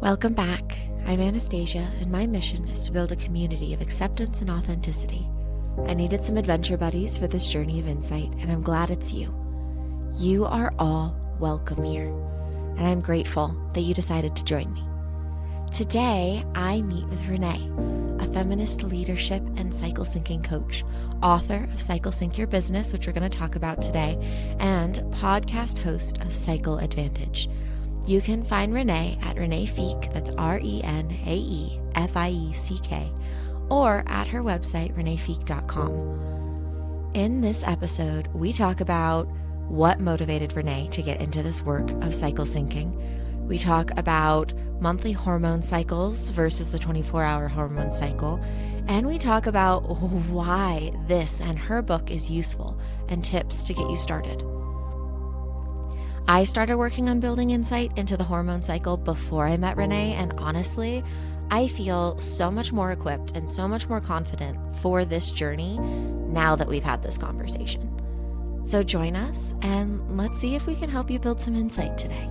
Welcome back. I'm Anastasia, and my mission is to build a community of acceptance and authenticity. I needed some adventure buddies for this journey of insight, and I'm glad it's you. You are all welcome here, and I'm grateful that you decided to join me. Today, I meet with Renae, a feminist leadership and cycle syncing coach, author of Cycle Sync Your Business, which we're going to talk about today, and podcast host of Cycle Advantage. You can find Renae at Renae Fieck, that's RenaeFiek, or at her website, renaefeek.com. In this episode, we talk about what motivated Renae to get into this work of cycle syncing. We talk about monthly hormone cycles versus the 24-hour hormone cycle, and we talk about why this and her book is useful and tips to get you started. I started working on building insight into the hormone cycle before I met Renae, and honestly, I feel so much more equipped and so much more confident for this journey now that we've had this conversation. So join us and let's see if we can help you build some insight today.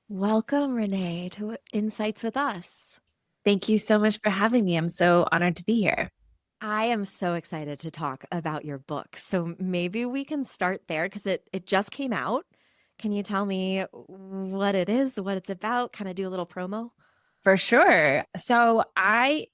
Welcome, Renae, to Insights with Us. Thank you so much for having me. I'm so honored to be here. I am so excited to talk about your book. So maybe we can start there because it just came out. Can you tell me what it is, what it's about, kind of do a little promo? For sure. So I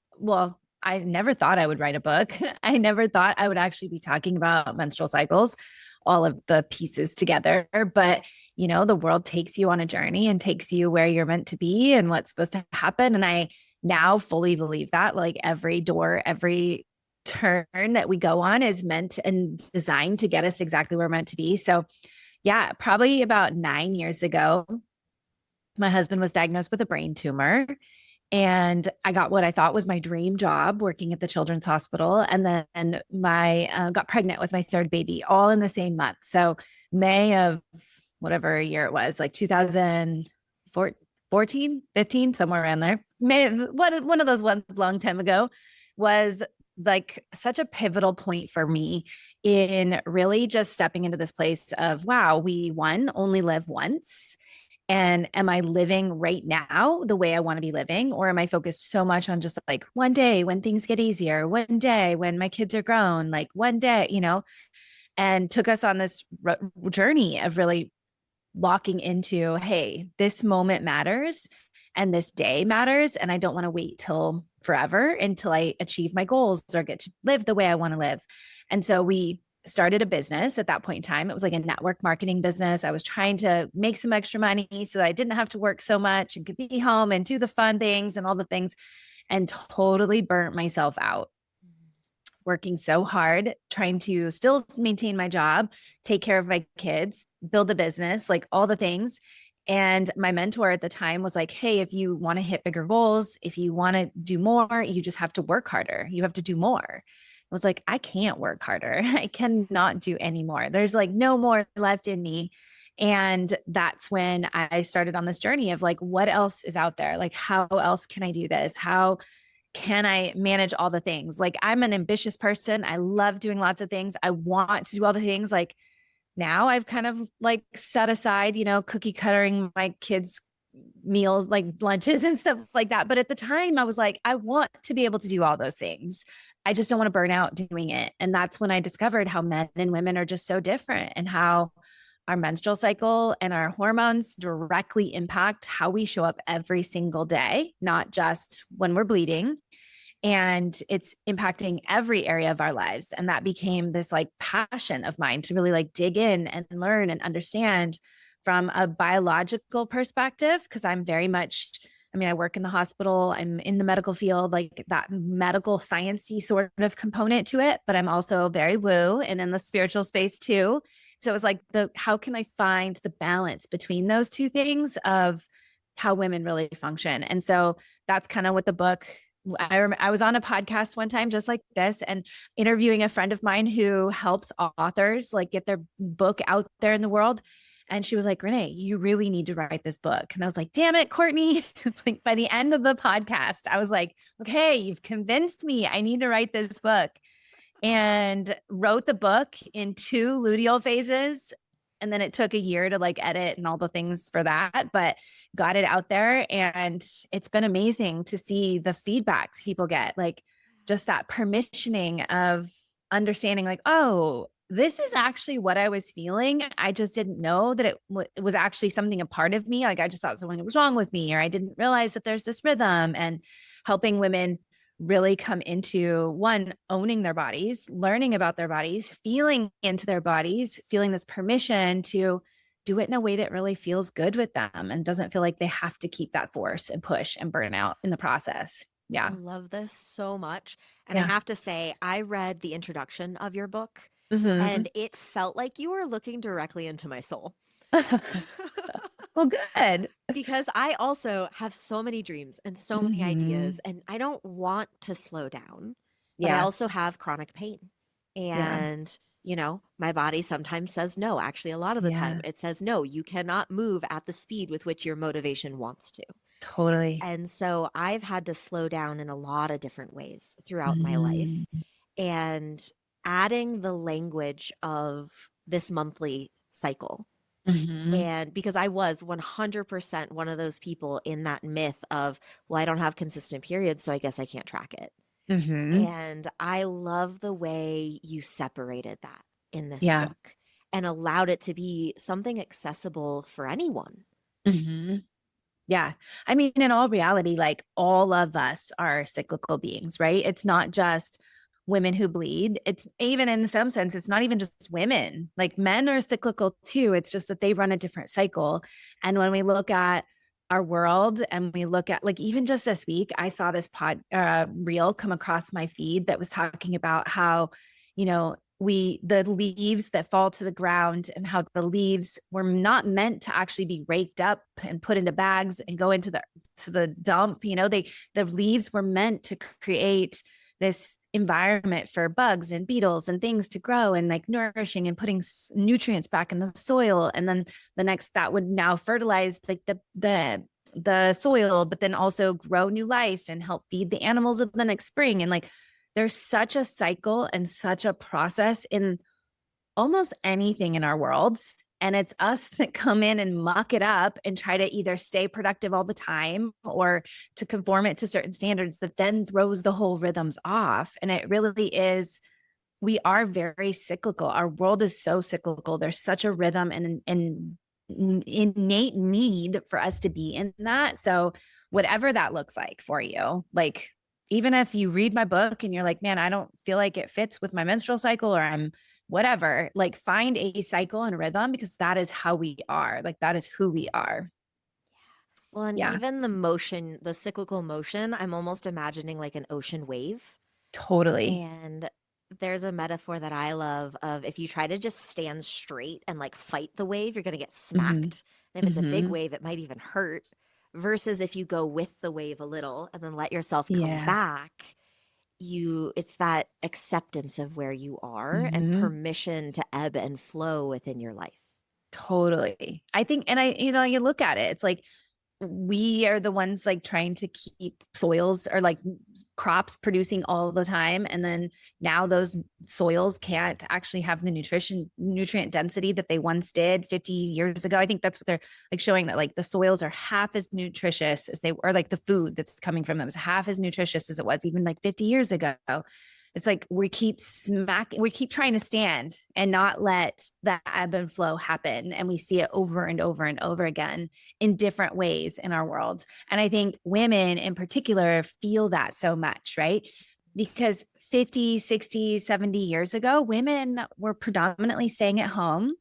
never thought I would write a book. I never thought I would actually be talking about menstrual cycles, all of the pieces together. But, the world takes you on a journey and takes you where you're meant to be and what's supposed to happen. And I now fully believe that, like, every door, every turn that we go on is meant and designed to get us exactly where we're meant to be. So yeah, probably about 9 years ago, my husband was diagnosed with a brain tumor, and I got what I thought was my dream job working at the Children's Hospital. And then got pregnant with my third baby all in the same month. So May of whatever year it was, like 2014, 15, somewhere around there. One of those ones long time ago, was like such a pivotal point for me in really just stepping into this place of, wow, we only live once. And am I living right now the way I want to be living? Or am I focused so much on just like one day when things get easier, one day when my kids are grown, like one day, and took us on this journey of really locking into, hey, this moment matters and this day matters. And I don't want to wait till forever until I achieve my goals or get to live the way I want to live. And so we started a business at that point in time. It was like a network marketing business. I was trying to make some extra money so that I didn't have to work so much and could be home and do the fun things and all the things, and totally burnt myself out. Working so hard, trying to still maintain my job, take care of my kids, build a business, like all the things. And my mentor at the time was like, hey, if you want to hit bigger goals, if you want to do more, you just have to work harder. You have to do more. I was like, I can't work harder. I cannot do any more. There's like no more left in me. And that's when I started on this journey of like, what else is out there? Like, how else can I do this? How can I manage all the things? Like, I'm an ambitious person. I love doing lots of things. I want to do all the things. Like, now I've kind of like set aside, cookie cuttering my kids' meals, like lunches and stuff like that. But at the time I was like, I want to be able to do all those things. I just don't want to burn out doing it. And that's when I discovered how men and women are just so different, and how our menstrual cycle and our hormones directly impact how we show up every single day, not just when we're bleeding. And it's impacting every area of our lives. And that became this like passion of mine to really like dig in and learn and understand from a biological perspective. Cause I'm very much, I work in the hospital, I'm in the medical field, like that medical sciencey sort of component to it, but I'm also very woo and in the spiritual space too. So it was like how can I find the balance between those two things of how women really function? And so that's kind of what the book, I was on a podcast one time just like this and interviewing a friend of mine who helps authors like get their book out there in the world. And she was like, Renae, you really need to write this book. And I was like, damn it, Courtney. Like by the end of the podcast, I was like, okay, you've convinced me. I need to write this book. And wrote the book in 2 luteal phases And then it took a year to like edit and all the things for that, but got it out there. And it's been amazing to see the feedback people get, like just that permissioning of understanding, like, oh, this is actually what I was feeling. I just didn't know that it was actually something a part of me. Like I just thought something was wrong with me, or I didn't realize that there's this rhythm, and helping women really come into one, owning their bodies, learning about their bodies, feeling into their bodies, feeling this permission to do it in a way that really feels good with them and doesn't feel like they have to keep that force and push and burn out in the process. Yeah. I love this so much. And I Yeah. have to say, I read the introduction of your book Mm-hmm. and it felt like you were looking directly into my soul. Well, good. Because I also have so many dreams and so many ideas, and I don't want to slow down, but I Yeah. also have chronic pain. Yeah. And, you know, my body sometimes says no. Actually, a lot of the time Yeah. it says no, you cannot move at the speed with which your motivation wants to. Totally. And so I've had to slow down in a lot of different ways throughout my life. Mm-hmm. And adding the language of this monthly cycle. Mm-hmm. And because I was 100% one of those people in that myth of, well, I don't have consistent periods, so I guess I can't track it. Mm-hmm. And I love the way you separated that in this Yeah. book and allowed it to be something accessible for anyone. Mm-hmm. Yeah. I mean, in all reality, like all of us are cyclical beings, right? It's not just women who bleed. It's even in some sense, it's not even just women. Like men are cyclical too. It's just that they run a different cycle. And when we look at our world and we look at, like, even just this week, I saw this reel come across my feed that was talking about how, you know, the leaves that fall to the ground, and how the leaves were not meant to actually be raked up and put into bags and go into the dump. You know, the leaves were meant to create this environment for bugs and beetles and things to grow, and like nourishing and putting nutrients back in the soil. And then the next, that would now fertilize like the soil, but then also grow new life and help feed the animals of the next spring. And like, there's such a cycle and such a process in almost anything in our worlds. And it's us that come in and muck it up and try to either stay productive all the time or to conform it to certain standards that then throws the whole rhythms off. And it really is, we are very cyclical. Our world is so cyclical. There's such a rhythm and innate need for us to be in that. So whatever that looks like for you, like, even if you read my book and you're like, man, I don't feel like it fits with my menstrual cycle, or I'm whatever, like find a cycle and rhythm, because that is how we are. Like that is who we are. Well, and Yeah, even the motion, the cyclical motion, I'm almost imagining like an ocean wave. totally. And there's a metaphor that I love of, if you try to just stand straight and like fight the wave, you're going to get smacked. And if it's a big wave, it might even hurt. Versus if you go with the wave a little and then let yourself come back, it's that acceptance of where you are and permission to ebb and flow within your life. Totally. I think, and you look at it, it's like, we are the ones like trying to keep soils or like crops producing all the time. And then now those soils can't actually have the nutrient density that they once did 50 years ago. I think that's what they're like showing, that like the soils are half as nutritious as they were, like the food that's coming from them is half as nutritious as it was even like 50 years ago. It's like we keep trying to stand and not let that ebb and flow happen. And we see it over and over and over again in different ways in our world. And I think women in particular feel that so much, right? Because 50, 60, 70 years ago, women were predominantly staying at home.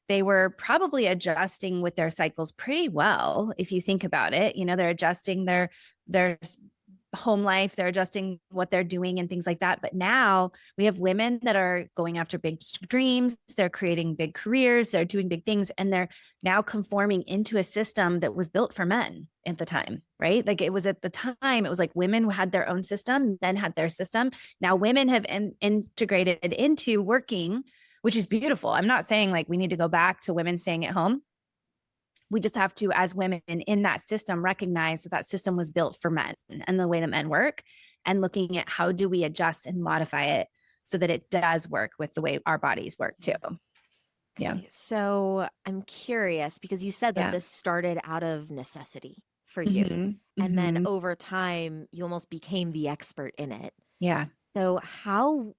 They were probably adjusting with their cycles pretty well. If you think about it, they're adjusting their home life, they're adjusting what they're doing and things like that. But now we have women that are going after big dreams, they're creating big careers, they're doing big things, and they're now conforming into a system that was built for men at the time, right? Like it was at the time, it was like women had their own system, men had their system. Now women have integrated into working, which is beautiful. I'm not saying like we need to go back to women staying at home. We just have to, as women in that system, recognize that system was built for men and the way that men work, and looking at how do we adjust and modify it so that it does work with the way our bodies work too. Yeah. Okay, so I'm curious because you said that Yeah. this started out of necessity for you. Hmm. And then Hmm. over time, you almost became the expert in it. Yeah. So how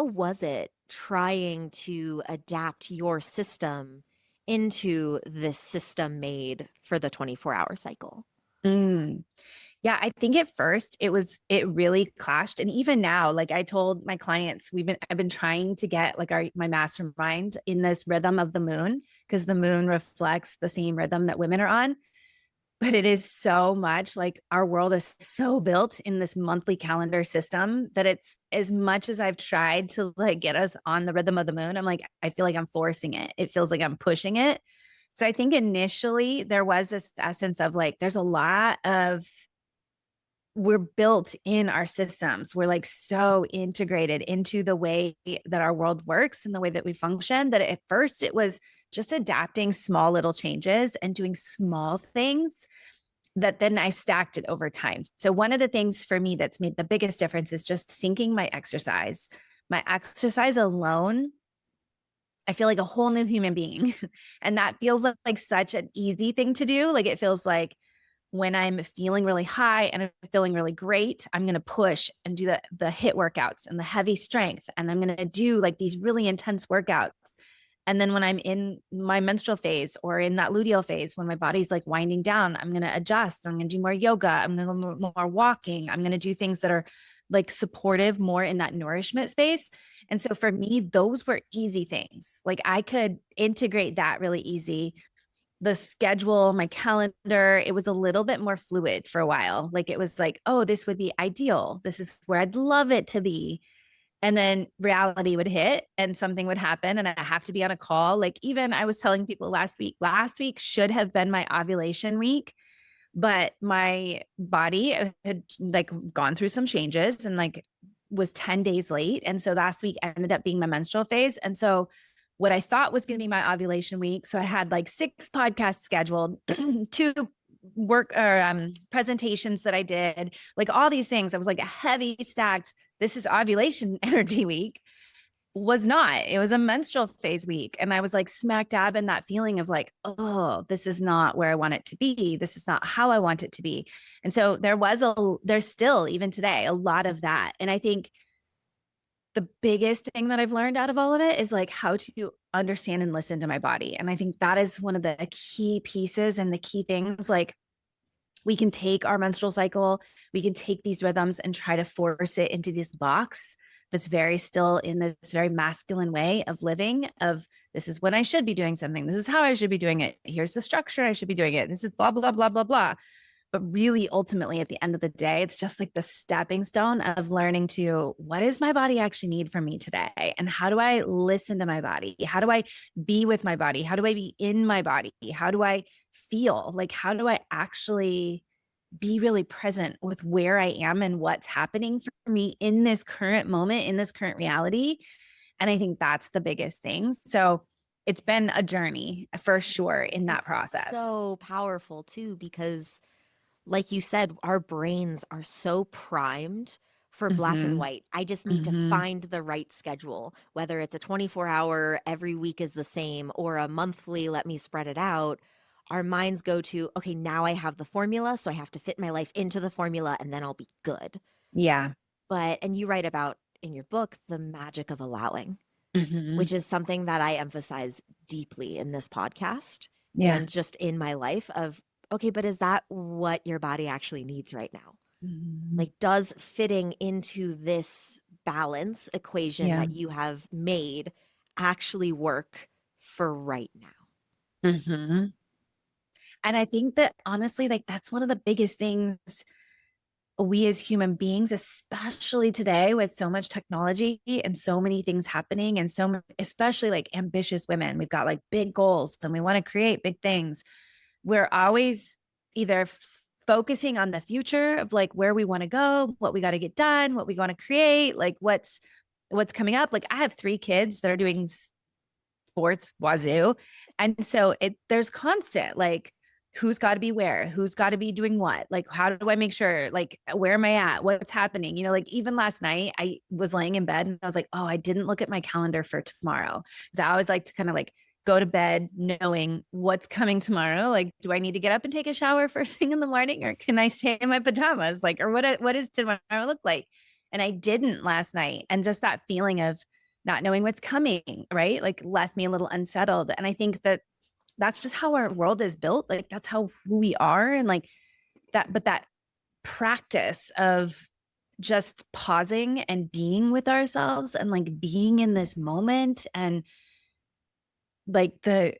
was it trying to adapt your system into this system made for the 24-hour cycle? Mm. Yeah, I think at first it really clashed. And even now, like I told my clients, I've been trying to get like my mastermind in this rhythm of the moon, because the moon reflects the same rhythm that women are on. But it is so much like our world is so built in this monthly calendar system that it's, as much as I've tried to like get us on the rhythm of the moon, I'm like, I feel like I'm forcing it. It feels like I'm pushing it. So I think initially there was this essence of like, there's a lot of, we're built in our systems. We're like so integrated into the way that our world works and the way that we function, that at first it was just adapting small little changes and doing small things, that then I stacked it over time. So one of the things for me that's made the biggest difference is just syncing my exercise. My exercise alone, I feel like a whole new human being. And that feels like such an easy thing to do. Like it feels like when I'm feeling really high and I'm feeling really great, I'm going to push and do the HIIT workouts and the heavy strength. And I'm going to do like these really intense workouts. And then when I'm in my menstrual phase or in that luteal phase, when my body's like winding down, I'm going to adjust. I'm going to do more yoga. I'm going to go more walking. I'm going to do things that are like supportive, more in that nourishment space. And so for me, those were easy things. Like I could integrate that really easy. The schedule, my calendar, it was a little bit more fluid for a while. Like it was like, oh, this would be ideal. This is where I'd love it to be. And then reality would hit and something would happen and I have to be on a call. Like even I was telling people last week should have been my ovulation week, but my body had like gone through some changes and like was 10 days late. And so last week ended up being my menstrual phase. And so what I thought was going to be my ovulation week. So I had like 6 podcasts scheduled, 2 work or presentations that I did, like all these things. I was like a heavy stacked, this is ovulation energy week. Was not. It was a menstrual phase week. And I was like smack dab in that feeling of like, oh, this is not where I want it to be. This is not how I want it to be. And so there's still, even today, a lot of that. And I think the biggest thing that I've learned out of all of it is like how to understand and listen to my body. And I think that is one of the key pieces and the key things. Like we can take our menstrual cycle, we can take these rhythms and try to force it into this box that's very still in this very masculine way of living, of this is when I should be doing something. This is how I should be doing it. Here's the structure I should be doing it. This is blah, blah, blah, blah, blah. But really, ultimately, at the end of the day, it's just like the stepping stone of learning to, what does my body actually need from me today? And how do I listen to my body? How do I be with my body? How do I be in my body? How do I feel? Like, how do I actually be really present with where I am and what's happening for me in this current moment, in this current reality? And I think that's the biggest thing. So it's been a journey for sure in that process. So powerful too, because like you said, our brains are so primed for black and Mm-hmm. white. I just need to Mm-hmm. find the right schedule, whether it's a 24-hour, every week is the same, or a monthly, let me spread it out. Our minds go to, okay, now I have the formula, so I have to fit my life into the formula and then I'll be good. Yeah. But, and you write about in your book, the magic of allowing, Mm-hmm. which is something that I emphasize deeply in this podcast Yeah. and just in my life of, okay, but is that what your body actually needs right now? Mm-hmm. Like, does fitting into this balance equation Yeah. that you have made actually work for right now? Mm-hmm. And I think that honestly, like that's one of the biggest things we as human beings, especially today with so much technology and so many things happening, and especially like ambitious women, we've got like big goals and we want to create big things. We're always either focusing on the future of like where we want to go, what we got to get done, what we want to create, like what's coming up. Like I have 3 kids that are doing sports wazoo. And so there's constant like who's got to be where, who's got to be doing what, like, how do I make sure, like, where am I at, what's happening, like even last night I was laying in bed and I was like, oh, I didn't look at my calendar for tomorrow, because I always like to kind of like go to bed knowing what's coming tomorrow. Like, do I need to get up and take a shower first thing in the morning, or can I stay in my pajamas, like, or what does tomorrow look like? And I didn't last night, and just that feeling of not knowing what's coming, right, like left me a little unsettled. And I think that that's just how our world is built. Like, that's how who we are. And like that, but that practice of just pausing and being with ourselves and like being in this moment, and like this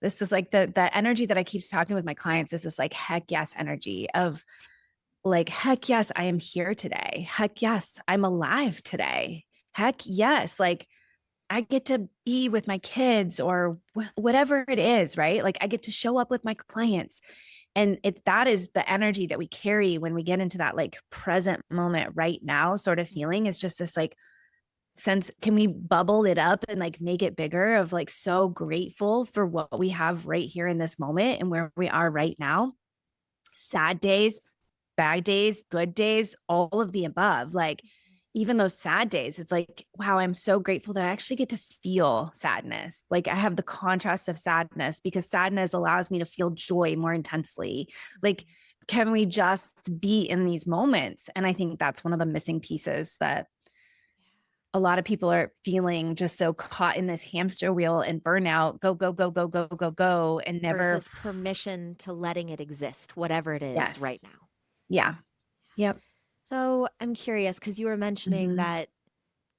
is like the energy that I keep talking with my clients is this like heck yes energy of like, heck yes, I am here today. Heck yes, I'm alive today. Heck yes, like I get to be with my kids or whatever it is, right? Like I get to show up with my clients. And that is the energy that we carry when we get into that like present moment right now sort of feeling, is just this like sense, can we bubble it up and like make it bigger, of like so grateful for what we have right here in this moment and where we are right now. Sad days, bad days, good days, all of the above. Like even those sad days, it's like, wow, I'm so grateful that I actually get to feel sadness. Like I have the contrast of sadness, because sadness allows me to feel joy more intensely. Like, can we just be in these moments? And I think that's one of the missing pieces that a lot of people are feeling, just so caught in this hamster wheel and burnout, go, go, go, go, go, go, go, and never versus permission to letting it exist, whatever it is right now. Yeah. Yep. So I'm curious, because you were mentioning that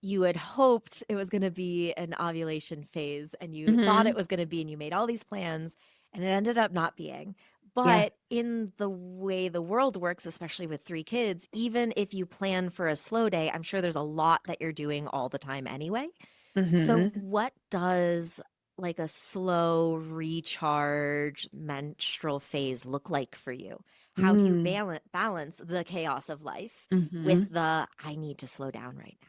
you had hoped it was going to be an ovulation phase, and you thought it was going to be, and you made all these plans, and it ended up not being. But in the way the world works, especially with 3 kids, even if you plan for a slow day, I'm sure there's a lot that you're doing all the time anyway. So what does like a slow recharge menstrual phase look like for you? How do you balance the chaos of life with the I need to slow down right now?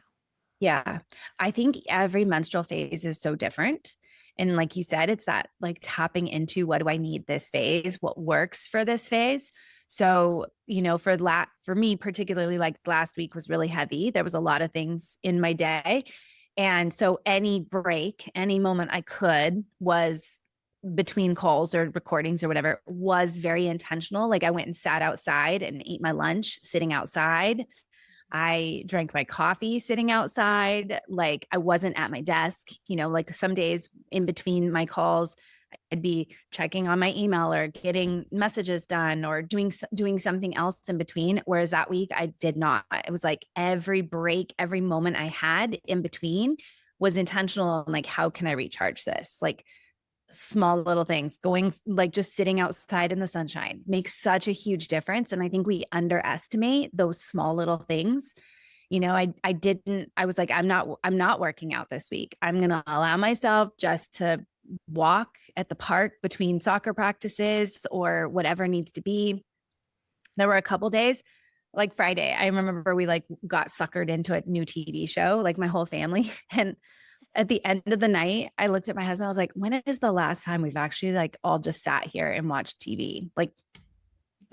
Yeah. I think every menstrual phase is so different. And like you said, it's that like tapping into, what do I need this phase? What works for this phase? So, for me, particularly, like last week was really heavy. There was a lot of things in my day. And so any break, any moment I could was between calls or recordings or whatever, was very intentional. Like I went and sat outside and ate my lunch sitting outside. I drank my coffee sitting outside. Like I wasn't at my desk, like some days in between my calls, I'd be checking on my email or getting messages done or doing something else in between. Whereas that week I did not. It was like every break, every moment I had in between was intentional. And like, how can I recharge this? Like small little things, going like just sitting outside in the sunshine makes such a huge difference. And I think we underestimate those small little things. I was like, I'm not working out this week. I'm going to allow myself just to walk at the park between soccer practices or whatever needs to be. There were a couple days, like Friday, I remember we like got suckered into a new TV show, like my whole family. And at the end of the night, I looked at my husband. I was like, when is the last time we've actually like all just sat here and watched TV? Like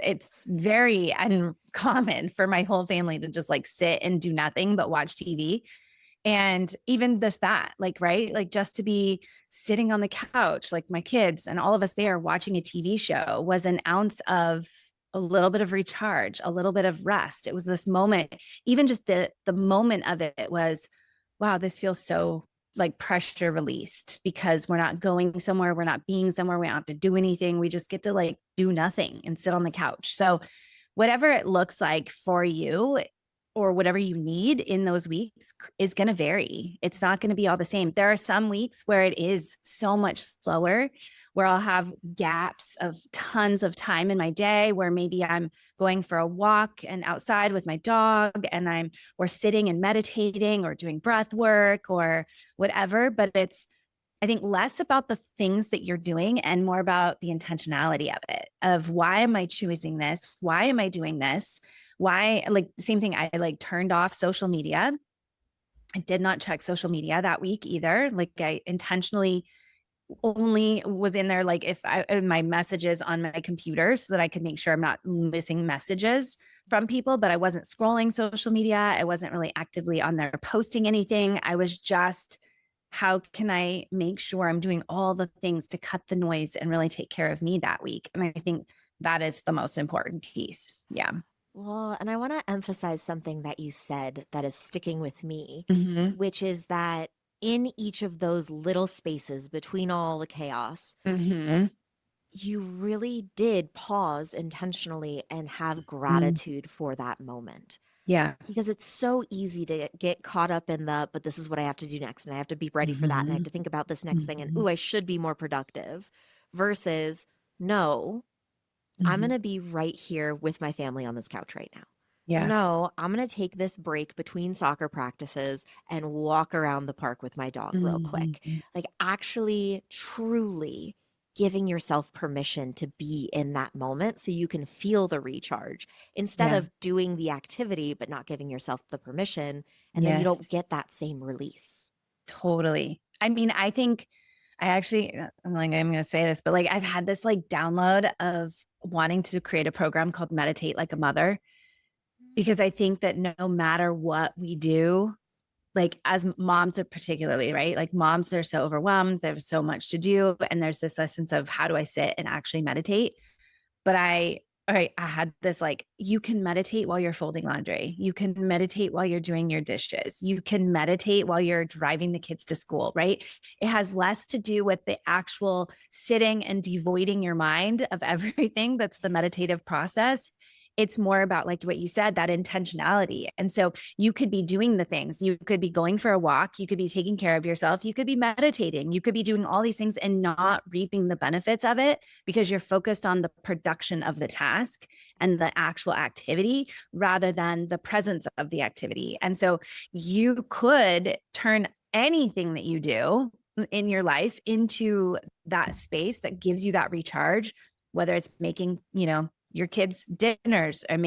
it's very uncommon for my whole family to just like sit and do nothing but watch TV. And even just that, like, right, like just to be sitting on the couch, like my kids and all of us there watching a TV show was an ounce of a little bit of recharge, a little bit of rest. It was this moment, even just the moment of it was, wow, this feels so like pressure released, because we're not going somewhere, we're not being somewhere, we don't have to do anything. We just get to like do nothing and sit on the couch. So whatever it looks like for you or whatever you need in those weeks is going to vary. It's not going to be all the same. There are some weeks where it is so much slower, where I'll have gaps of tons of time in my day where maybe I'm going for a walk and outside with my dog and we're sitting and meditating or doing breath work or whatever. But it's, I think, less about the things that you're doing and more about the intentionality of it, of why am I choosing this? Why am I doing this? Why, like same thing, I like turned off social media. I did not check social media that week either. Like I intentionally only was in there like if I my messages on my computer so that I could make sure I'm not missing messages from people, but I wasn't scrolling social media. I wasn't really actively on there posting anything. I was just, how can I make sure I'm doing all the things to cut the noise and really take care of me that week? And I think that is the most important piece. Yeah. Well, and I want to emphasize something that you said that is sticking with me, Mm-hmm. which is that in each of those little spaces between all the chaos, Mm-hmm. you really did pause intentionally and have gratitude for that moment. Yeah. Because it's so easy to get caught up in the, but this is what I have to do next, and I have to be ready for that, and I have Mm-hmm. to think about this next thing, and Mm-hmm. ooh, I should be more productive, versus no, I'm Mm-hmm. going to be right here with my family on this couch right now. Yeah. No, I'm going to take this break between soccer practices and walk around the park with my dog real quick. Mm-hmm. Like, actually, truly giving yourself permission to be in that moment so you can feel the recharge instead Yeah. of doing the activity but not giving yourself the permission. And then you don't Yes. get that same release. Totally. I mean, I think I actually, I'm going to say this, but like I've had this like download of wanting to create a program called Meditate Like a Mother, because I think that no matter what we do, like as moms are particularly, right? Like moms are so overwhelmed, there's so much to do. And there's this essence of how do I sit and actually meditate? But all right, I had this like, you can meditate while you're folding laundry. You can meditate while you're doing your dishes. You can meditate while you're driving the kids to school, right? It has less to do with the actual sitting and devoiding your mind of everything that's the meditative process. It's more about, like what you said, that intentionality. And so you could be doing the things. You could be going for a walk. You could be taking care of yourself. You could be meditating. You could be doing all these things and not reaping the benefits of it because you're focused on the production of the task and the actual activity rather than the presence of the activity. And so you could turn anything that you do in your life into that space that gives you that recharge, whether it's making, your kids dinners or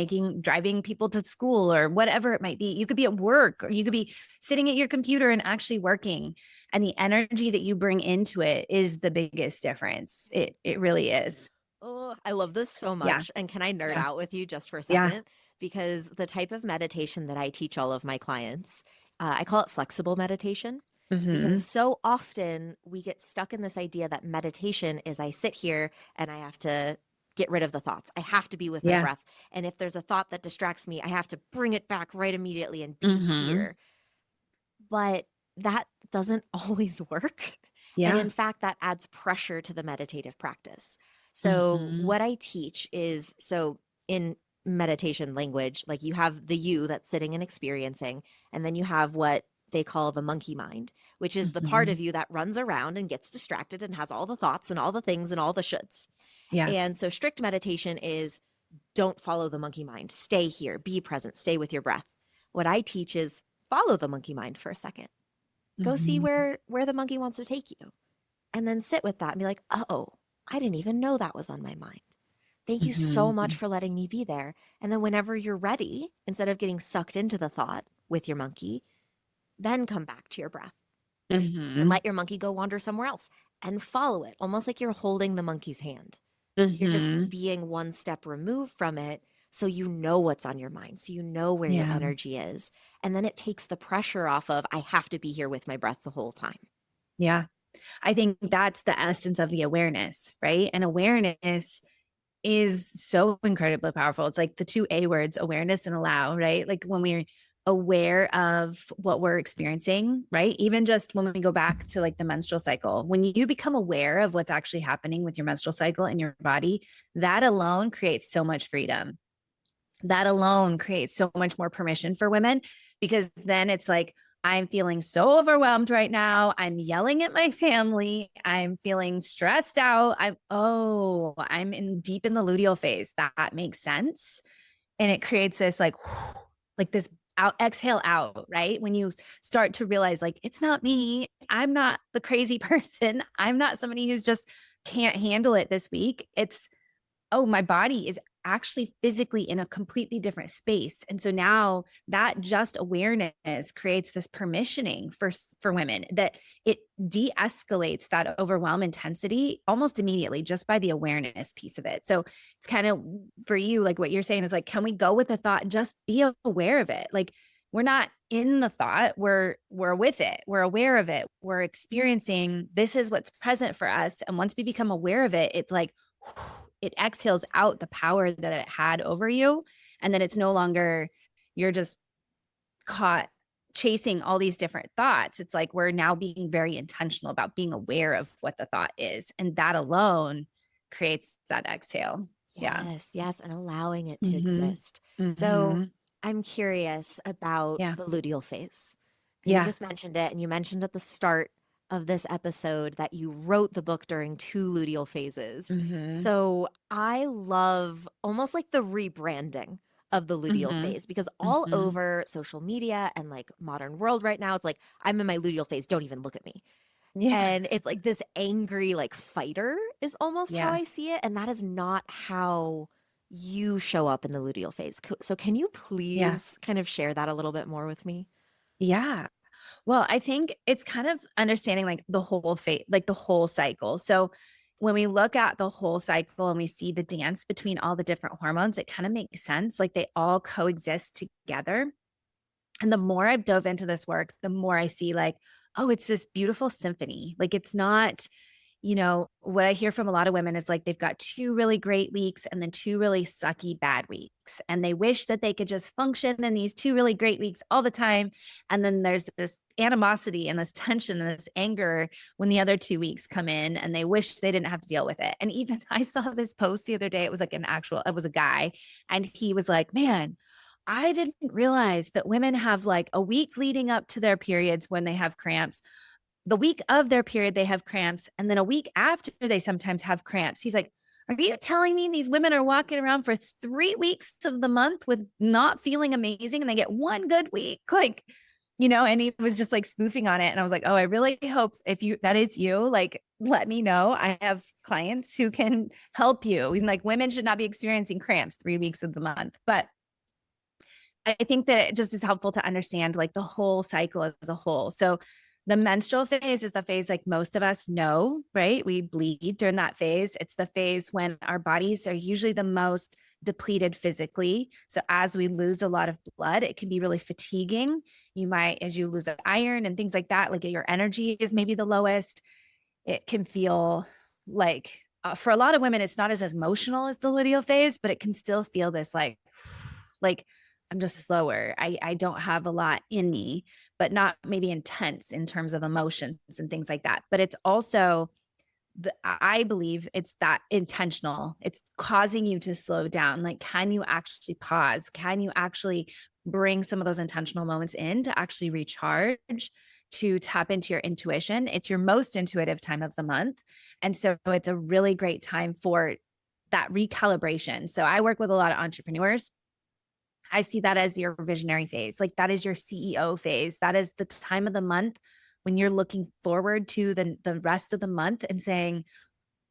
driving people to school or whatever it might be. You could be at work or you could be sitting at your computer and actually working. And the energy that you bring into it is the biggest difference. It really is. Oh, I love this so Yeah. much. And can I nerd Yeah. out with you just for a Yeah. second? Because the type of meditation that I teach all of my clients, I call it flexible meditation. Mm-hmm. Because so often we get stuck in this idea that meditation is I sit here and I have to get rid of the thoughts. I have to be with my Yeah. breath. And if there's a thought that distracts me, I have to bring it back right immediately and be Mm-hmm. here. But that doesn't always work. And Yeah. in fact, that adds pressure to the meditative practice. So, Mm-hmm. what I teach is so in meditation language, like you have the you that's sitting and experiencing, and then you have what they call the monkey mind, which is the part Mm-hmm. of you that runs around and gets distracted and has all the thoughts and all the things and all the shoulds. Yeah. And so, strict meditation is don't follow the monkey mind, stay here, be present, stay with your breath. What I teach is follow the monkey mind for a second, go see Mm-hmm. where the monkey wants to take you, and then sit with that and be like, oh, I didn't even know that was on my mind. Thank you so Mm-hmm. much for letting me be there. And then whenever you're ready, instead of getting sucked into the thought with your monkey, then come back to your breath and Mm-hmm. let your monkey go wander somewhere else and follow it, almost like you're holding the monkey's hand. You're Mm-hmm. just being one step removed from it, so you know what's on your mind, so you know where your Yeah. energy is. And then it takes the pressure off of, I have to be here with my breath the whole time. Yeah. I think that's the essence of the awareness, right? And awareness is so incredibly powerful. It's like the two A words, awareness and allow, right? Like when we're aware of what we're experiencing, right? Even just when we go back to like the menstrual cycle, when you become aware of what's actually happening with your menstrual cycle in your body, that alone creates so much freedom. That alone creates so much more permission for women, because then it's like, I'm feeling so overwhelmed right now. I'm yelling at my family. I'm feeling stressed out. I'm in deep in the luteal phase. That makes sense. And it creates this like this out, exhale out, right? When you start to realize like, it's not me. I'm not the crazy person. I'm not somebody who's just can't handle it this week. It's, oh, my body is actually physically in a completely different space. And so now that just awareness creates this permissioning for women that it de-escalates that overwhelm intensity almost immediately just by the awareness piece of it. So it's kind of for you, like what you're saying is like, can we go with the thought, just be aware of it? Like we're not in the thought, we're with it, we're aware of it, we're experiencing, this is what's present for us. And once we become aware of it, it's like it exhales out the power that it had over you. And then it's no longer, you're just caught chasing all these different thoughts. It's like we're now being very intentional about being aware of what the thought is. And that alone creates that exhale. Yes, yes, and allowing it to Mm-hmm. exist. So Mm-hmm. I'm curious about Yeah. the luteal phase. You Yeah. just mentioned it, and you mentioned at the start of this episode that you wrote the book during two luteal phases. Mm-hmm. So I love almost like the rebranding of the luteal Mm-hmm. phase because all Mm-hmm. over social media and like modern world right now, it's like, I'm in my luteal phase. Don't even look at me. Yeah. And it's like this angry, like fighter is almost how Yeah. I see it. And that is not how you show up in the luteal phase. So can you Yeah. please kind of share that a little bit more with me? Yeah. Well, I think it's kind of understanding like the whole fate, like the whole cycle. So when we look at the whole cycle and we see the dance between all the different hormones, it kind of makes sense. Like they all coexist together. And the more I've dove into this work, the more I see like, oh, it's this beautiful symphony. Like it's not, what I hear from a lot of women is like they've got 2 really great weeks and then 2 really sucky bad weeks. And they wish that they could just function in these 2 really great weeks all the time. And then there's this animosity and this tension and this anger when the other 2 weeks come in and they wish they didn't have to deal with it. And even I saw this post the other day. It was like it was a guy and he was like, man, I didn't realize that women have like a week leading up to their periods when they have cramps, the week of their period, they have cramps. And then a week after, they sometimes have cramps. He's like, are you telling me these women are walking around for 3 weeks of the month with not feeling amazing and they get one good week? Like, and he was just like spoofing on it. And I was like, oh, I really hope if that is you, like, let me know. I have clients who can help you. And like women should not be experiencing cramps 3 weeks of the month. But I think that it just is helpful to understand like the whole cycle as a whole. So the menstrual phase is the phase like most of us know, right? We bleed during that phase. It's the phase when our bodies are usually the most depleted physically. So as we lose a lot of blood, it can be really fatiguing. You might, as you lose iron and things like that, like your energy is maybe the lowest. It can feel like for a lot of women, it's not as emotional as the luteal phase, but it can still feel this like I'm just slower. I don't have a lot in me, but not maybe intense in terms of emotions and things like that. But it's also I believe it's that intentional. It's causing you to slow down. Like, can you actually pause? Can you actually bring some of those intentional moments in to actually recharge, to tap into your intuition? It's your most intuitive time of the month. And so it's a really great time for that recalibration. So I work with a lot of entrepreneurs. I see that as your visionary phase. Like that is your CEO phase. That is the time of the month when you're looking forward to the rest of the month and saying,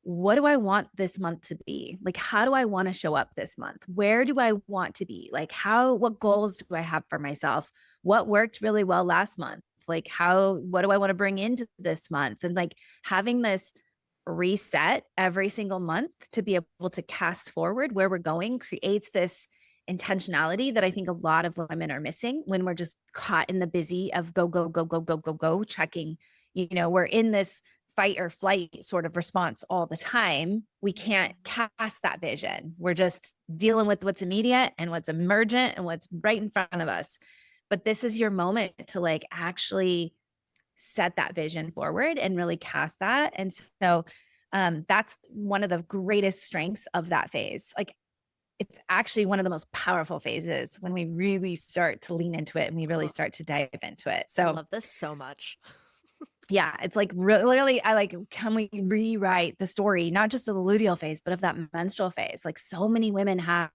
what do I want this month to be? Like, how do I want to show up this month? Where do I want to be? Like, what goals do I have for myself? What worked really well last month? Like, what do I want to bring into this month? And like having this reset every single month to be able to cast forward where we're going creates this intentionality that I think a lot of women are missing when we're just caught in the busy of go, go, go, go, go, go, go, checking. We're in this fight or flight sort of response all the time. We can't cast that vision. We're just dealing with what's immediate and what's emergent and what's right in front of us. But this is your moment to like actually set that vision forward and really cast that. And so that's one of the greatest strengths of that phase. Like it's actually one of the most powerful phases when we really start to lean into it and we really start to dive into it. So I love this so much. yeah, it's like really, I like, can we rewrite the story, not just of the luteal phase, but of that menstrual phase? Like so many women have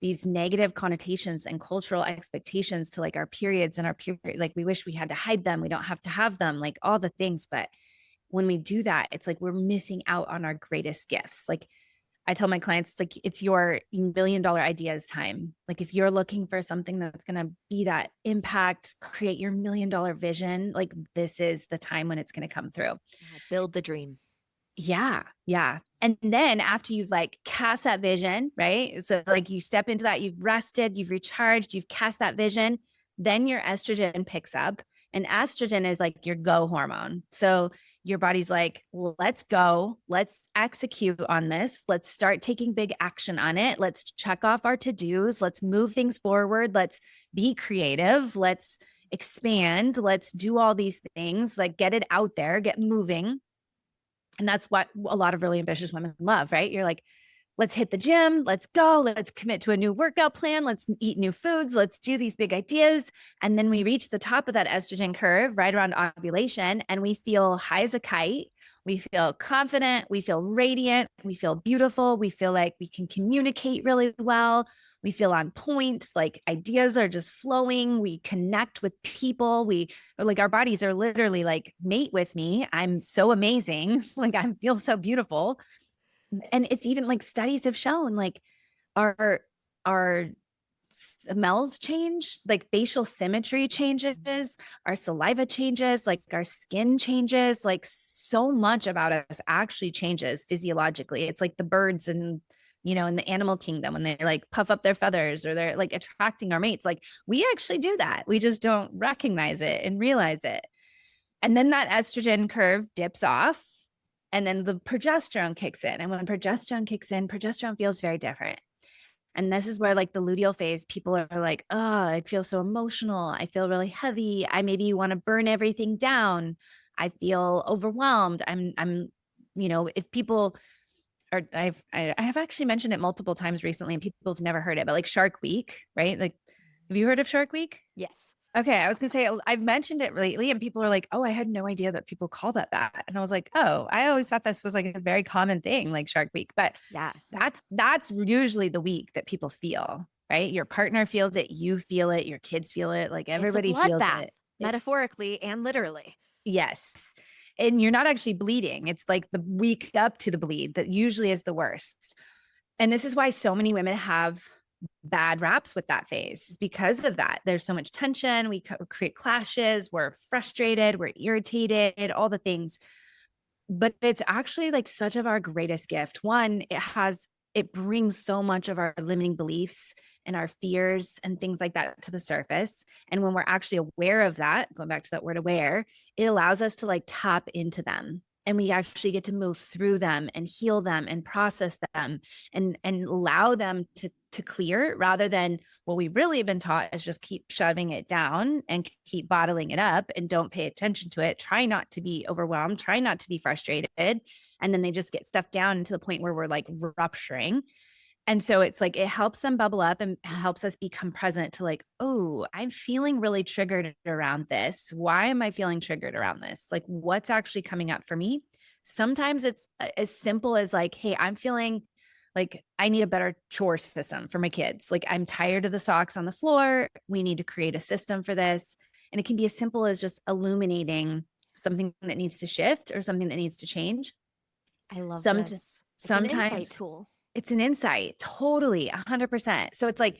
these negative connotations and cultural expectations to like our periods and our period. Like we wish we had to hide them. We don't have to have them, like all the things. But when we do that, it's like we're missing out on our greatest gifts. Like I tell my clients, like, it's your $1 million ideas time. Like, if you're looking for something that's going to be that impact, create your $1 million vision, like, this is the time when it's going to come through. Yeah, build the dream. Yeah. Yeah. And then after you've like cast that vision, right? So like you step into that, you've rested, you've recharged, you've cast that vision, then your estrogen picks up. And estrogen is like your go hormone. So your body's like, let's go, let's execute on this. Let's start taking big action on it. Let's check off our to-dos. Let's move things forward. Let's be creative. Let's expand. Let's do all these things, like get it out there, get moving. And that's what a lot of really ambitious women love, right? You're like, let's hit the gym, let's go, let's commit to a new workout plan, let's eat new foods, let's do these big ideas. And then we reach the top of that estrogen curve right around ovulation, and we feel high as a kite. We feel confident, we feel radiant, we feel beautiful, we feel like we can communicate really well. We feel on point, like ideas are just flowing. We connect with people. We like our bodies are literally like, mate with me. I'm so amazing. Like I feel so beautiful. And it's even like studies have shown like our smells change, like facial symmetry changes, our saliva changes, like our skin changes, like so much about us actually changes physiologically. It's like the birds and in the animal kingdom when they like puff up their feathers or they're like attracting our mates. Like we actually do that. We just don't recognize it and realize it. And then that estrogen curve dips off and then the progesterone kicks in. And when progesterone kicks in, progesterone feels very different. And this is where like the luteal phase, people are like, oh, I feel so emotional. I feel really heavy. I maybe want to burn everything down. I feel overwhelmed. If people or I have actually mentioned it multiple times recently and people have never heard it, but like Shark Week, right? Like, have you heard of Shark Week? Yes. Okay. I was going to say, I've mentioned it lately and people are like, oh, I had no idea that people call that. And I was like, oh, I always thought this was like a very common thing, like Shark Week, but yeah, that's usually the week that people feel, right? Your partner feels it. You feel it. Your kids feel it. Like everybody feels it. Metaphorically and literally. Yes. And you're not actually bleeding. It's like the week up to the bleed that usually is the worst. And this is why so many women have bad raps with that phase, because of that. There's so much tension. We create clashes. We're frustrated. We're irritated, all the things. But it's actually like such of our greatest gift. One, it brings so much of our limiting beliefs and our fears and things like that to the surface. And when we're actually aware of that, going back to that word aware, it allows us to like tap into them. And we actually get to move through them and heal them and process them and allow them to clear, rather than what we really have been taught is just keep shoving it down and keep bottling it up and don't pay attention to it. Try not to be overwhelmed, try not to be frustrated. And then they just get stuffed down to the point where we're like rupturing. And so it's like, it helps them bubble up and helps us become present to like, oh, I'm feeling really triggered around this. Why am I feeling triggered around this? Like, what's actually coming up for me? Sometimes it's as simple as like, hey, I'm feeling like I need a better chore system for my kids. Like I'm tired of the socks on the floor. We need to create a system for this. And it can be as simple as just illuminating something that needs to shift or something that needs to change. I love this. It's sometimes an insight tool. It's an insight, totally, 100%. So it's like,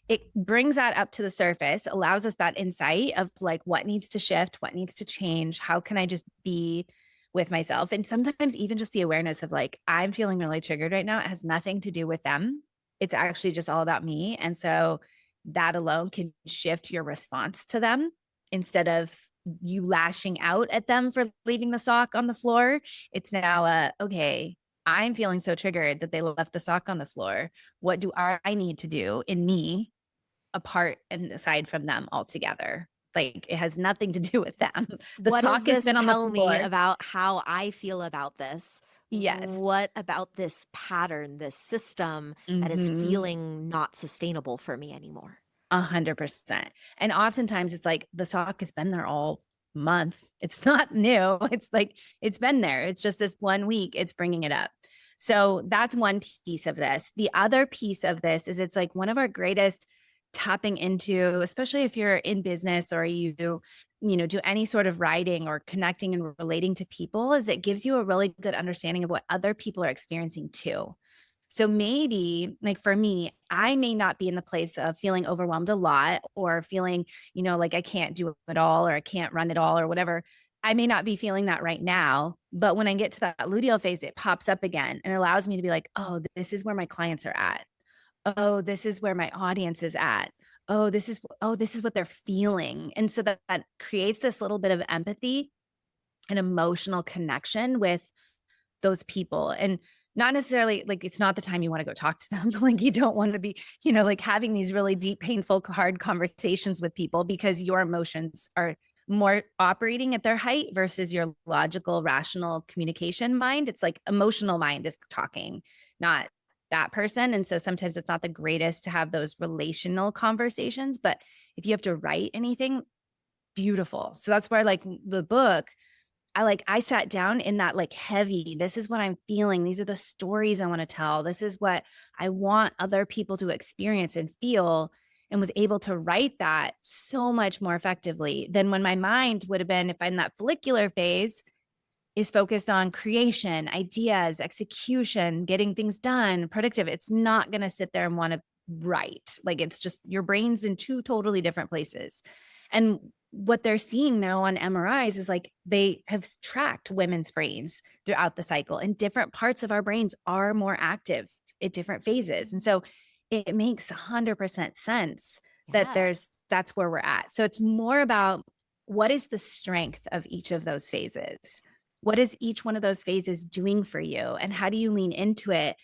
it brings that up to the surface, allows us that insight of like, what needs to shift, what needs to change, how can I just be with myself? And sometimes even just the awareness of like, I'm feeling really triggered right now. It has nothing to do with them. It's actually just all about me. And so that alone can shift your response to them. Instead of you lashing out at them for leaving the sock on the floor, it's now okay, I'm feeling so triggered that they left the sock on the floor. What do I need to do in me apart and aside from them altogether? Like it has nothing to do with them. The what sock has been on the floor. Tell me about how I feel about this. Yes. What about this pattern, this system that is feeling not sustainable for me anymore? 100%. And oftentimes it's like the sock has been there all month. It's not new. It's like, it's been there. It's just this 1 week, it's bringing it up. So that's one piece of this. The other piece of this is it's like one of our greatest tapping into, especially if you're in business or you do any sort of writing or connecting and relating to people, is it gives you a really good understanding of what other people are experiencing too. So maybe like for me, I may not be in the place of feeling overwhelmed a lot or feeling, like I can't do it all or I can't run it all or whatever. I may not be feeling that right now, but when I get to that luteal phase, it pops up again and allows me to be like, oh, this is where my clients are at. Oh, this is where my audience is at. Oh, this is what they're feeling. And so that creates this little bit of empathy and emotional connection with those people. And not necessarily like it's not the time you want to go talk to them. Like you don't want to be, like having these really deep, painful, hard conversations with people because your emotions are more operating at their height versus your logical, rational communication mind. It's like emotional mind is talking, not that person. And so sometimes it's not the greatest to have those relational conversations. But if you have to write anything, beautiful. So that's where like the book, I sat down in that like heavy, this is what I'm feeling. These are the stories I want to tell. This is what I want other people to experience and feel, and was able to write that so much more effectively than when my mind would have been, if I'm in that follicular phase, is focused on creation, ideas, execution, getting things done, productive. It's not going to sit there and want to write. Like it's just your brain's in two totally different places. And what they're seeing now on MRIs is like they have tracked women's brains throughout the cycle, and different parts of our brains are more active at different phases. And so it makes 100% sense that that's where we're at. So it's more about what is the strength of each of those phases? What is each one of those phases doing for you? And how do you lean into it?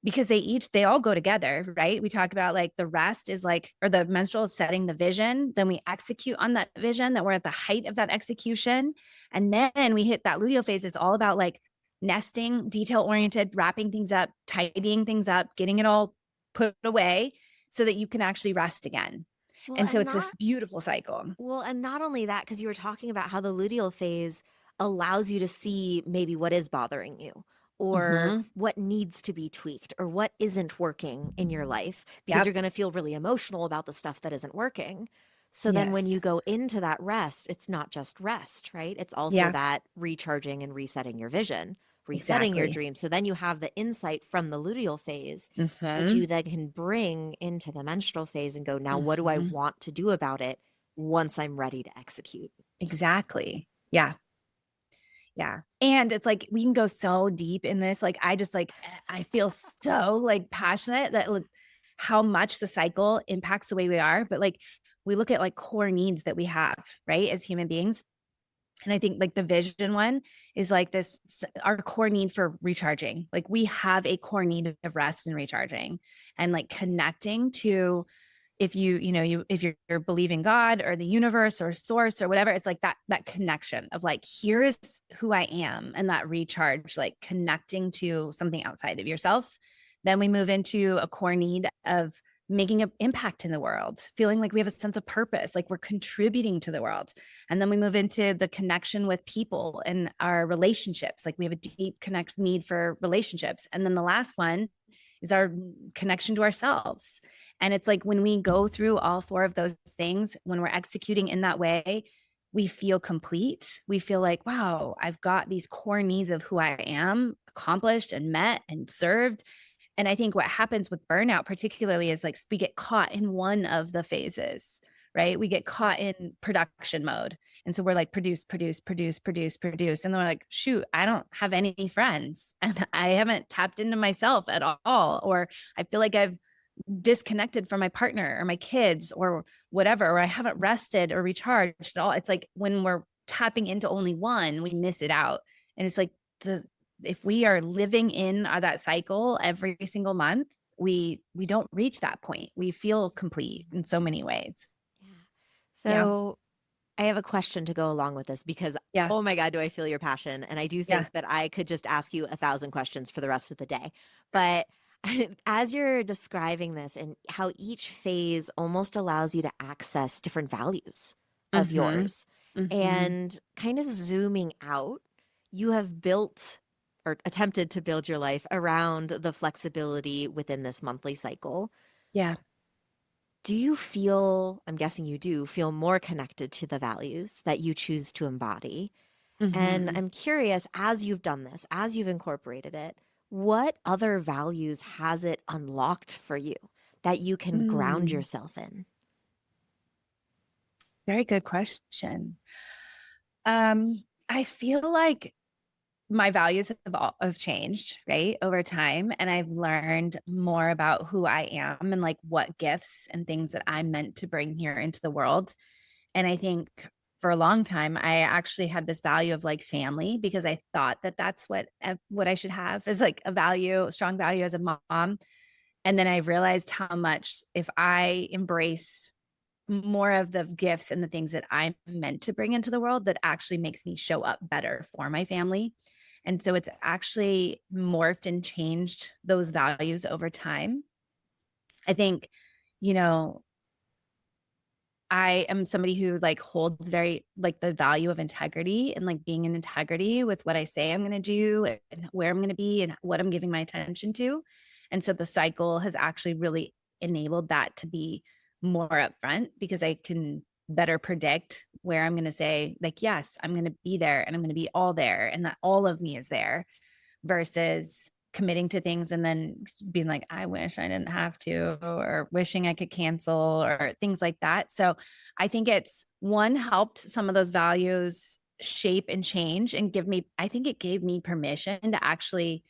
Because they all go together, right? We talk about like the rest is like, or the menstrual is setting the vision. Then we execute on that vision, that we're at the height of that execution. And then we hit that luteal phase. It's all about like nesting, detail oriented, wrapping things up, tidying things up, getting it all put away so that you can actually rest again. Well, and so it's this beautiful cycle. Well, and not only that, because you were talking about how the luteal phase allows you to see maybe what is bothering you or what needs to be tweaked or what isn't working in your life, because you're going to feel really emotional about the stuff that isn't working. So then when you go into that rest, it's not just rest, right? It's also that recharging and resetting your vision, resetting your dreams. So then you have the insight from the luteal phase, which you then can bring into the menstrual phase and go, now what do I want to do about it once I'm ready to execute? Exactly. Yeah. Yeah. And it's like, we can go so deep in this. Like, I feel so like passionate that like, how much the cycle impacts the way we are. But like, we look at like core needs that we have, right, as human beings. And I think like the vision one is like this, our core need for recharging. Like we have a core need of rest and recharging and like connecting to, if if you're believing God or the universe or source or whatever, it's like that connection of like, here is who I am, and that recharge, like connecting to something outside of yourself. Then we move into a core need of making an impact in the world, feeling like we have a sense of purpose, like we're contributing to the world. And then we move into the connection with people and our relationships. Like we have a deep need for relationships. And then the last one is our connection to ourselves. And it's like when we go through all four of those things, when we're executing in that way, we feel complete. We feel like, wow, I've got these core needs of who I am accomplished and met and served. And I think what happens with burnout particularly is like we get caught in one of the phases, right? We get caught in production mode. And so we're like produce. And then we're like, shoot, I don't have any friends and I haven't tapped into myself at all. Or I feel like I've disconnected from my partner or my kids or whatever, or I haven't rested or recharged at all. It's like when we're tapping into only one, we miss it out. And it's like if we are living in that cycle every single month, we don't reach that point. We feel complete in so many ways. Yeah. So I have a question to go along with this because, oh my God, do I feel your passion? And I do think that I could just ask you 1,000 questions for the rest of the day. But as you're describing this and how each phase almost allows you to access different values of yours and kind of zooming out, you have built or attempted to build your life around the flexibility within this monthly cycle. Yeah. Do you feel, I'm guessing you do, feel more connected to the values that you choose to embody? And I'm curious, as you've done this, as you've incorporated it, What other values has it unlocked for you that you can ground Mm, yourself in? very good question. I feel like my values have changed, right, over time. And I've learned more about who I am and like what gifts and things that I'm meant to bring here into the world. And I think for a long time, I actually had this value of like family because I thought that that's what I should have is like a value, a strong value as a mom. And then I realized how much if I embrace more of the gifts and the things that I'm meant to bring into the world, that actually makes me show up better for my family. And so it's actually morphed and changed those values over time. I think, you know, I am somebody who like holds very like the value of integrity and like being in integrity with what I say I'm going to do and where I'm going to be and what I'm giving my attention to. And so the cycle has actually really enabled that to be more upfront because I can better predict where I'm going to say, like, yes, I'm going to be there and I'm going to be all there and that all of me is there versus committing to things and then being like, I wish I didn't have to, or wishing I could cancel, or things like that. So I think it's one helped some of those values shape and change and give me, I think it gave me permission to actually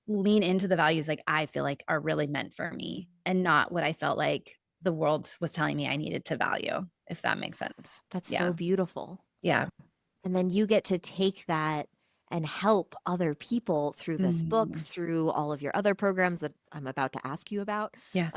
lean into the values like I feel like are really meant for me and not what I felt like the world was telling me I needed to value, if that makes sense. That's Yeah. so beautiful. Yeah. And then you get to take that and help other people through this book, Mm-hmm. through all of your other programs that I'm about to ask you about, Yeah.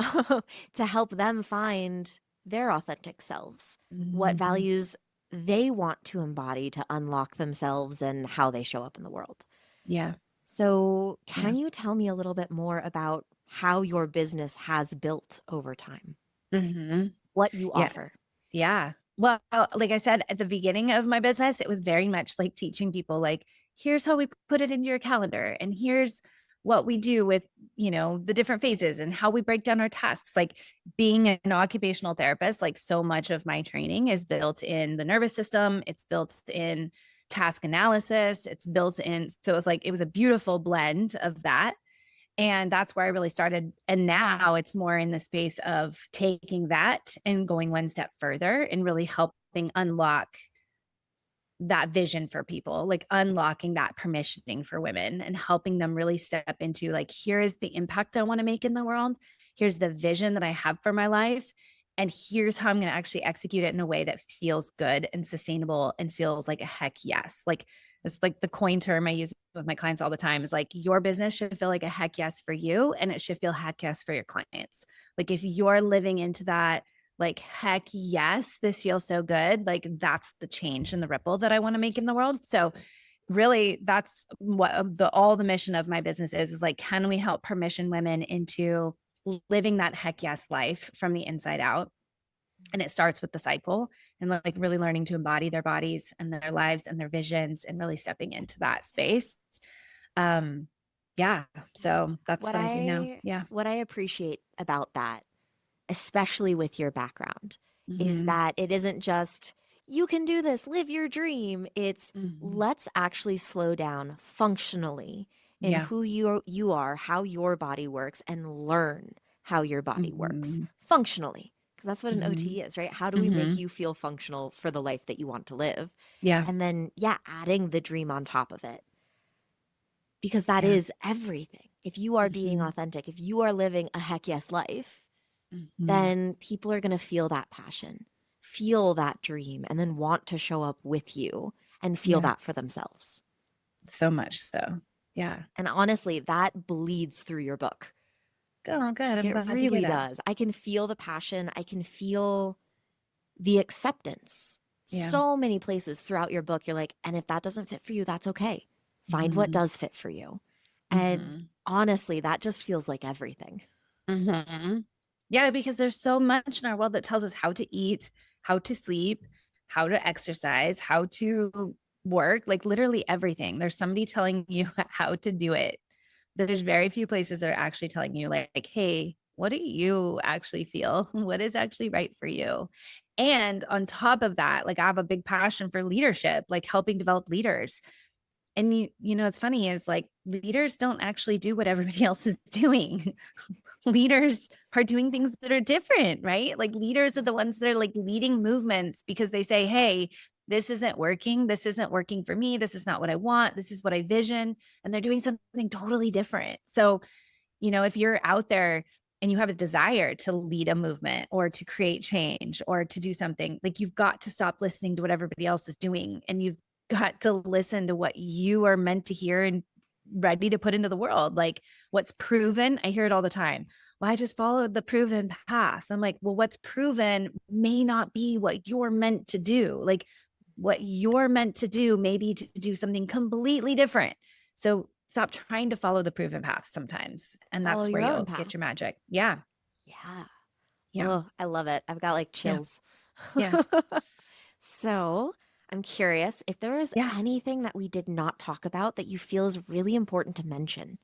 to help them find their authentic selves, what Mm-hmm. values they want to embody to unlock themselves and how they show up in the world. Yeah. So, Yeah. can you tell me a little bit more about how your business has built over time? Mm-hmm. What you Yeah. offer? Yeah. Well, like I said at the beginning of my business, it was very much like teaching people, like, here's how we put it into your calendar, and here's what we do with, the different phases and how we break down our tasks. Like being an occupational therapist, like so much of my training is built in the nervous system, it's built in task analysis, it's built in. So it's like, it was a beautiful blend of that. And that's where I really started. And now it's more in the space of taking that and going one step further and really helping unlock that vision for people, like unlocking that permissioning for women and helping them really step into like, here is the impact I want to make in the world. Here's the vision that I have for my life. And here's how I'm going to actually execute it in a way that feels good and sustainable and feels like a heck yes. Like it's like the coin term I use with my clients all the time is like, your business should feel like a heck yes for you, and it should feel heck yes for your clients. Like if you're living into that, like, heck yes, this feels so good. Like that's the change and the ripple that I want to make in the world. So really that's what all the mission of my business is like, can we help permission women into living that heck yes life from the inside out? And it starts with the cycle and like really learning to embody their bodies and their lives and their visions and really stepping into that space. Um, yeah. So that's What what I do now. Yeah. what I appreciate about that, especially with your background, is Mm-hmm. that it isn't just you can do this, live your dream. It's Mm-hmm. let's actually slow down functionally in Yeah. who you are, how your body works, and learn how your body works Mm-hmm. functionally. Because that's what an Mm-hmm. OT is, right? How do we make Mm-hmm. you feel functional for the life that you want to live? Yeah. And then, yeah, adding the dream on top of it, because that Yeah. is everything. If you are being Mhm. authentic, if you are living a heck yes life, Mhm. then people are going to feel that passion, feel that dream, and then want to show up with you and feel Yeah, that for themselves. so much so. Yeah. And honestly, that bleeds through your book. Oh, good. I'm It glad to hear really that. does. I can feel the passion. I can feel the acceptance. Yeah. So many places throughout your book, you're like, and if that doesn't fit for you, that's okay. Find what Mhm. does fit for you. And Mhm. honestly, that just feels like everything. Mhm. Yeah, because there's so much in our world that tells us how to eat, how to sleep, how to exercise, how to work, like literally everything. There's somebody telling you how to do it. There's very few places that are actually telling you like, hey, what do you actually feel? What is actually right for you? And on top of that, like I have a big passion for leadership, like helping develop leaders. And it's funny is like leaders don't actually do what everybody else is doing. Leaders are doing things that are different, right? Like leaders are the ones that are like leading movements because they say, hey, this isn't working. This isn't working for me. This is not what I want. This is what I vision. And they're doing something totally different. So, if you're out there and you have a desire to lead a movement or to create change or to do something, like you've got to stop listening to what everybody else is doing. And you've got to listen to what you are meant to hear and ready to put into the world. Like what's proven, I hear it all the time. Well, I just followed the proven path. I'm like, well, what's proven may not be what you're meant to do. Like what you're meant to do, maybe to do something completely different. So stop trying to follow the proven path sometimes. And that's where you'll get your magic. Yeah. Yeah. Yeah. Oh, I love it. I've got like chills. Yeah. So I'm curious if there is anything that we did not talk about that you feel is really important to mention.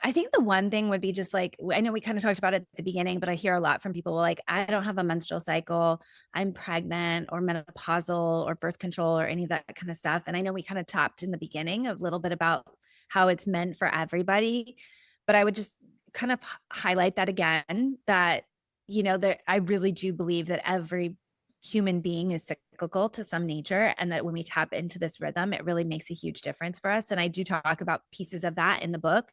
I think the one thing would be just like, I know we kind of talked about it at the beginning, but I hear a lot from people like, I don't have a menstrual cycle, I'm pregnant or menopausal or birth control or any of that kind of stuff. And I know we kind of talked in the beginning a little bit about how it's meant for everybody, but I would just kind of highlight that again, that, I really do believe that every human being is cyclical to some nature. And that when we tap into this rhythm, it really makes a huge difference for us. And I do talk about pieces of that in the book.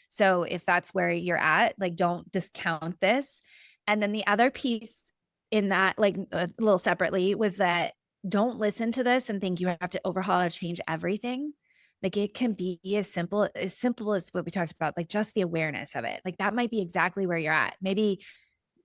So if that's where you're at, like, don't discount this. And then the other piece in that, like a little separately, was that don't listen to this and think you have to overhaul or change everything. Like it can be as simple as what we talked about, like just the awareness of it. Like that might be exactly where you're at. Maybe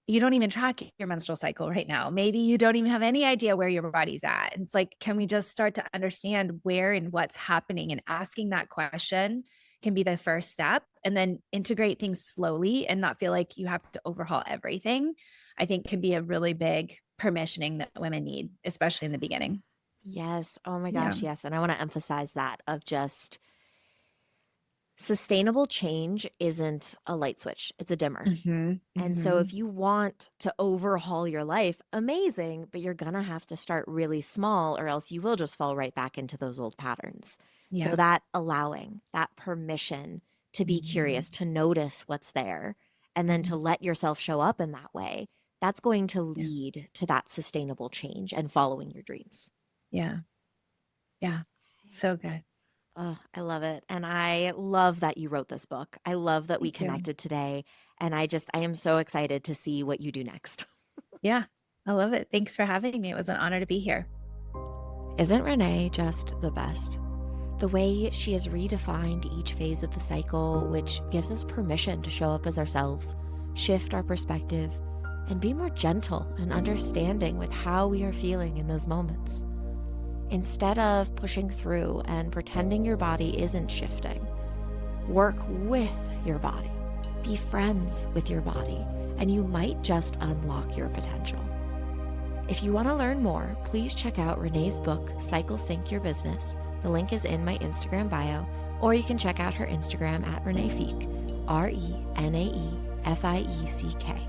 you don't even track your menstrual cycle right now. Maybe you don't even have any idea where your body's at. It's like, can we just start to understand where and what's happening? And asking that question can be the first step, and then integrate things slowly and not feel like you have to overhaul everything. I think can be a really big permissioning that women need, especially in the beginning. Yes. Oh my gosh. Yes. And I want to emphasize that of just sustainable change isn't a light switch. It's a dimmer. And so if you want to overhaul your life, amazing, but you're going to have to start really small or else you will just fall right back into those old patterns. So that allowing, that permission to be curious, to notice what's there, and then to let yourself show up in that way, that's going to lead to that sustainable change and following your dreams. Yeah. Yeah. So good. Oh, I love it. And I love that you wrote this book. I love that we connected today. And I am so excited to see what you do next. Yeah, I love it. Thanks for having me. It was an honor to be here. Isn't Renae just the best? The way she has redefined each phase of the cycle, which gives us permission to show up as ourselves, shift our perspective, and be more gentle and understanding with how we are feeling in those moments. Instead of pushing through and pretending your body isn't shifting, work with your body. Be friends with your body, and you might just unlock your potential. If you want to learn more, please check out Renae's book, Cycle Sync Your Business. The link is in my Instagram bio, or you can check out her Instagram at Renae Fieck, RenaeFieck,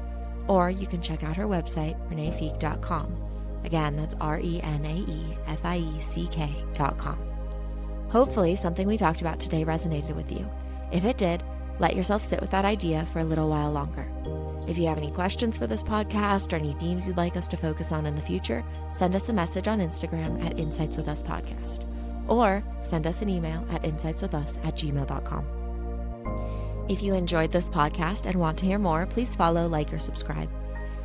or you can check out her website, renaefieck.com. Again, that's RenaeFieck.com. Hopefully, something we talked about today resonated with you. If it did, let yourself sit with that idea for a little while longer. If you have any questions for this podcast or any themes you'd like us to focus on in the future, send us a message on Instagram at Insights With Us Podcast, or send us an email at insightswithus@gmail.com. If you enjoyed this podcast and want to hear more, please follow, like, or subscribe.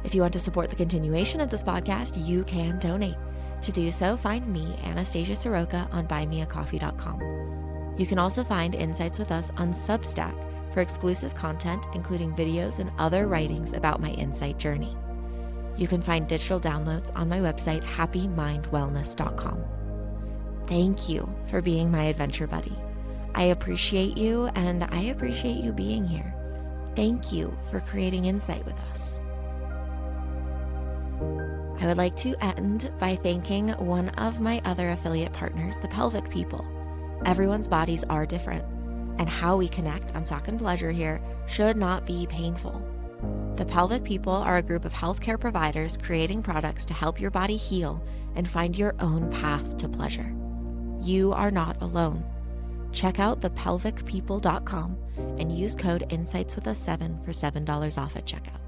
If you want to support the continuation of this podcast, you can donate. To do so, find me, Anastasia Soroka, on buymeacoffee.com. You can also find Insights With Us on Substack for exclusive content, including videos and other writings about my insight journey. You can find digital downloads on my website, happymindwellness.com. Thank you for being my adventure buddy. I appreciate you, and I appreciate you being here. Thank you for creating insight with us. I would like to end by thanking one of my other affiliate partners, the Pelvic People. Everyone's bodies are different, and how we connect, I'm talking pleasure here, should not be painful. The Pelvic People are a group of healthcare providers creating products to help your body heal and find your own path to pleasure. You are not alone. Check out thepelvicpeople.com and use code INSIGHTSWITHUS7 for $7 off at checkout.